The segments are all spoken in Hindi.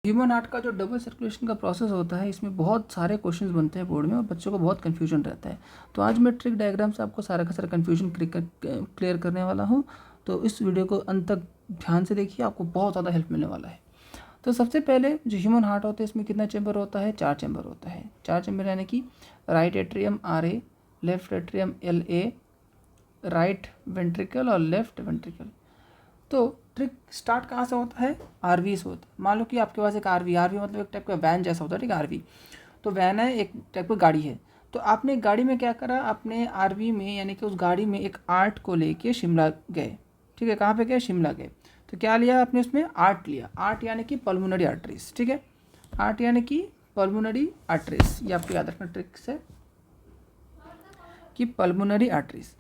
ह्यूमन हार्ट का जो डबल सर्कुलेशन का प्रोसेस होता है, इसमें बहुत सारे क्वेश्चंस बनते हैं बोर्ड में और बच्चों को बहुत कन्फ्यूजन रहता है। तो आज मैं ट्रिक डायग्राम से आपको सारा का सारा कन्फ्यूजन क्लियर करने वाला हूँ। तो इस वीडियो को अंत तक ध्यान से देखिए, आपको बहुत ज़्यादा हेल्प मिलने वाला है। तो सबसे पहले जो ह्यूमन हार्ट होता है, इसमें कितना चैम्बर होता है? 4 चैम्बर होता है। 4 चैम्बर यानी कि right atrium RA, left atrium LA, right ventricle और लेफ्ट वेंट्रिकल। तो ट्रिक स्टार्ट कहाँ से होता है? आरवी से होता है। मान लो कि आपके पास एक आरवी मतलब एक टाइप का वैन जैसा होता है, ठीक है। आरवी तो वैन है, एक टाइप की गाड़ी है। तो आपने गाड़ी में क्या करा, आपने आरवी में यानी कि उस गाड़ी में एक आर्ट को लेके शिमला गए, ठीक है। कहाँ पे गए? शिमला गए। तो क्या लिया आपने? उसमें आर्ट लिया। आर्ट यानी कि पल्मोनरी आर्टरीज, ठीक है। आर्ट यानी कि पल्मोनरी आर्टरीज, ये आपको याद रखना ट्रिक से कि पल्मोनरी आर्टरीज।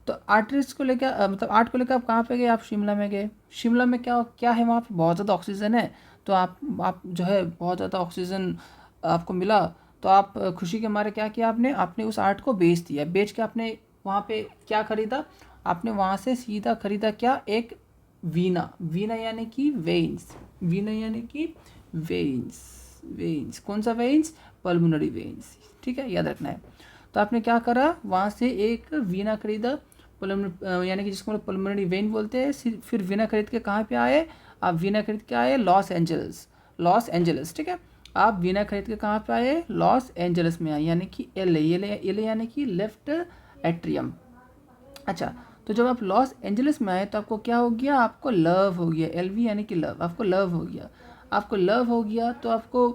तो आर्टरीज को लेकर मतलब आर्ट को लेकर आप कहाँ पे गए? आप शिमला में गए। शिमला में क्या क्या है? वहाँ पे बहुत ज़्यादा ऑक्सीजन है। तो आप जो है बहुत ज़्यादा ऑक्सीजन आपको मिला, तो आप खुशी के मारे क्या किया आपने उस आर्ट को बेच दिया। बेच के आपने वहाँ पे क्या खरीदा? आपने वहाँ से सीधा खरीदा क्या? एक वीना। वीना यानी कि वेन्स। वीना यानी कि वेन्स। वेन्स कौन सा वेन्स? पल्मोनरी वेन्स, ठीक है, याद रखना है। तो आपने क्या करा? वहाँ से एक वीना खरीदा, यानी कि जिसको पल्मोनरी वेन बोलते हैं। फिर वीना खरीद के कहाँ पे आए? आप वीना खरीद के आए लॉस एंजल्स। लॉस एंजल्स, ठीक है। आप वीना खरीद के कहाँ पे आए? लॉस एंजल्स में आए, यानी कि LA यानी कि लेफ्ट एट्रियम। अच्छा, तो जब आप लॉस एंजल्स में आए तो आपको क्या हो गया? आपको लव हो गया। LV यानी कि लव, आपको लव हो गया। आपको लव हो गया तो आपको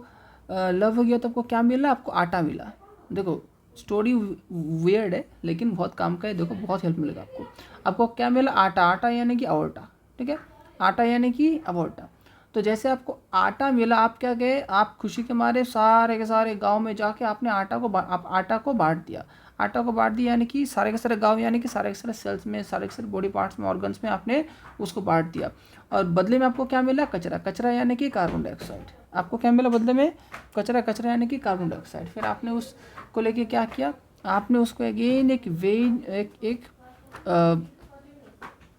लव हो गया तो आपको क्या मिला? आपको आटा मिला। देखो स्टोरी वियर्ड है लेकिन बहुत काम का है, देखो बहुत हेल्प मिलेगा आपको। आपको क्या मिला? आटा। आटा यानी कि अवोर्टा, ठीक है। आटा यानी कि अवोर्टा। तो जैसे आपको आटा मिला, आप क्या गए? आप खुशी के मारे सारे के सारे गांव में जाके आपने आटा को बांट दिया। आटा को बांट दिया यानी कि सारे के सारे गांव, यानी कि सारे के सारे सेल्स में, सारे के सारे बॉडी पार्ट्स में, ऑर्गन्स में आपने उसको बांट दिया। और बदले में आपको क्या मिला? कचरा। कचरा यानी कि कार्बन डाइऑक्साइड। आपको क्या मिला बदले में? कचरा। कचरा यानी कि कार्बन डाइऑक्साइड। फिर आपने उसको लेके क्या किया? आपने उसको अगेन एक वेन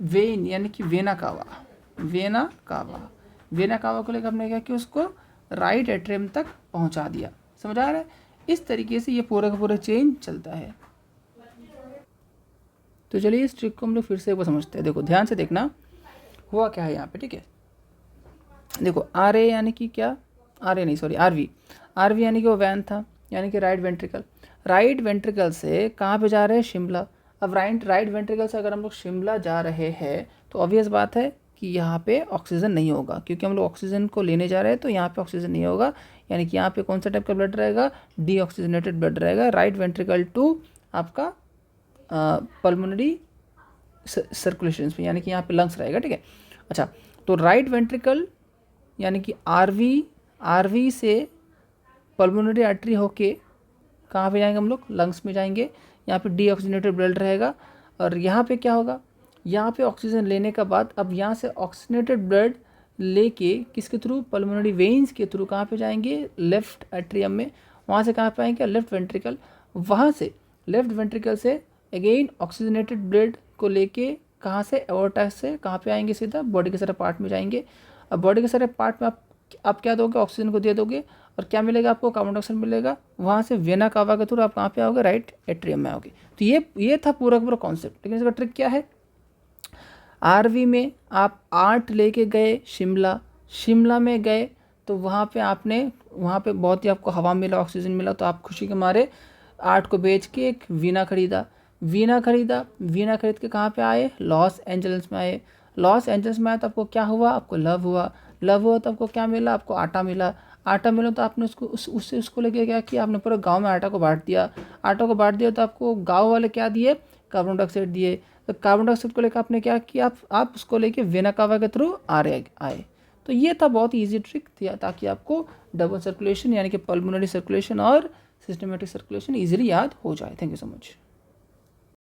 वेन यानी कि vena cava. Vena cava. Vena cava को लेकर आपने क्या किया? उसको राइट एट्रियम तक पहुंचा दिया। समझ आ रहा है? इस तरीके से ये पूरा का पूरा चेन चलता है। तो चलिए इस ट्रिक को हम लोग फिर से एक बार समझते हैं। देखो ध्यान से देखना हुआ क्या है यहाँ पे, ठीक है। देखो RA यानी कि क्या? RA नहीं, सॉरी, RV। RV यानी कि वो वैन था, यानी कि राइट वेंट्रिकल। राइट वेंट्रिकल से कहाँ पे जा रहे हैं? शिमला। अब राइट वेंट्रिकल से अगर हम लोग शिमला जा रहे हैं तो ऑब्वियस बात है कि यहाँ पे ऑक्सीजन नहीं होगा, क्योंकि हम लोग ऑक्सीजन को लेने जा रहे हैं। तो यहाँ पे ऑक्सीजन नहीं होगा, यानी कि यहाँ पे कौन सा टाइप का ब्लड रहेगा? डीऑक्सीजनेटेड ब्लड रहेगा। राइट वेंट्रिकल टू आपका पल्मोनरी सर्कुलेशन में, यानी कि यहाँ पे लंग्स रहेगा, ठीक है। अच्छा, तो राइट वेंट्रिकल यानी कि आरवी से पल्मोनरी आर्टरी होके कहाँ पे जाएंगे हम लोग? लंग्स में जाएंगे। यहाँ पे डीऑक्सीजनेटेड ब्लड रहेगा। और यहाँ पे क्या होगा? यहाँ पे ऑक्सीजन लेने के बाद अब यहाँ से ऑक्सीजनेटेड ब्लड लेके किसके थ्रू? पल्मोनरी वेन्स के थ्रू कहाँ पे जाएंगे? लेफ्ट एट्रियम में। वहाँ से कहाँ पे आएंगे? Left ventricle. वहाँ से लेफ्ट वेंट्रिकल से अगेन ऑक्सीजनेटेड ब्लड को लेके कहाँ से? एओर्टा से कहाँ पे आएंगे? सीधा बॉडी के सारे पार्ट में जाएंगे। अब बॉडी के सारे पार्ट में आप क्या दोगे? ऑक्सीजन को दे दोगे और क्या मिलेगा आपको? कार्बन डाइऑक्साइड मिलेगा। वहाँ से वेना कावा के थ्रू आप कहाँ पे आओगे? राइट एट्रियम में आओगे। तो ये था पूरा पूरा कॉन्सेप्ट। लेकिन इसका ट्रिक क्या है? आरवी में आप 8 लेके गए शिमला। शिमला में गए तो वहाँ पे बहुत ही आपको हवा मिला, ऑक्सीजन मिला। तो आप खुशी के मारे 8 को बेच के एक वीना खरीदा। वीना खरीद के कहाँ पे आए? लॉस एंजल्स में आए। लॉस एंजल्स में आए तो आपको क्या हुआ? आपको लव हुआ। लव हुआ तो आपको क्या मिला? आपको आटा मिला। आटा मिला तो आपने उसको लेके क्या किया? आपने पूरे गांव में आटा को बांट दिया। आटा को बांट दिया तो आपको गांव वाले क्या दिए? कार्बन डाइऑक्साइड दिए। तो कार्बन डाइऑक्साइड को लेकर आपने क्या किया? आप उसको लेके वेना कावा के थ्रू आए। तो ये था बहुत ही ईजी ट्रिक थी, ताकि आपको डबल सर्कुलेशन यानी कि पल्मोनरी सर्कुलेशन और सिस्टमेटिक सर्कुलेशन ईजिली याद हो जाए। Thank you so much.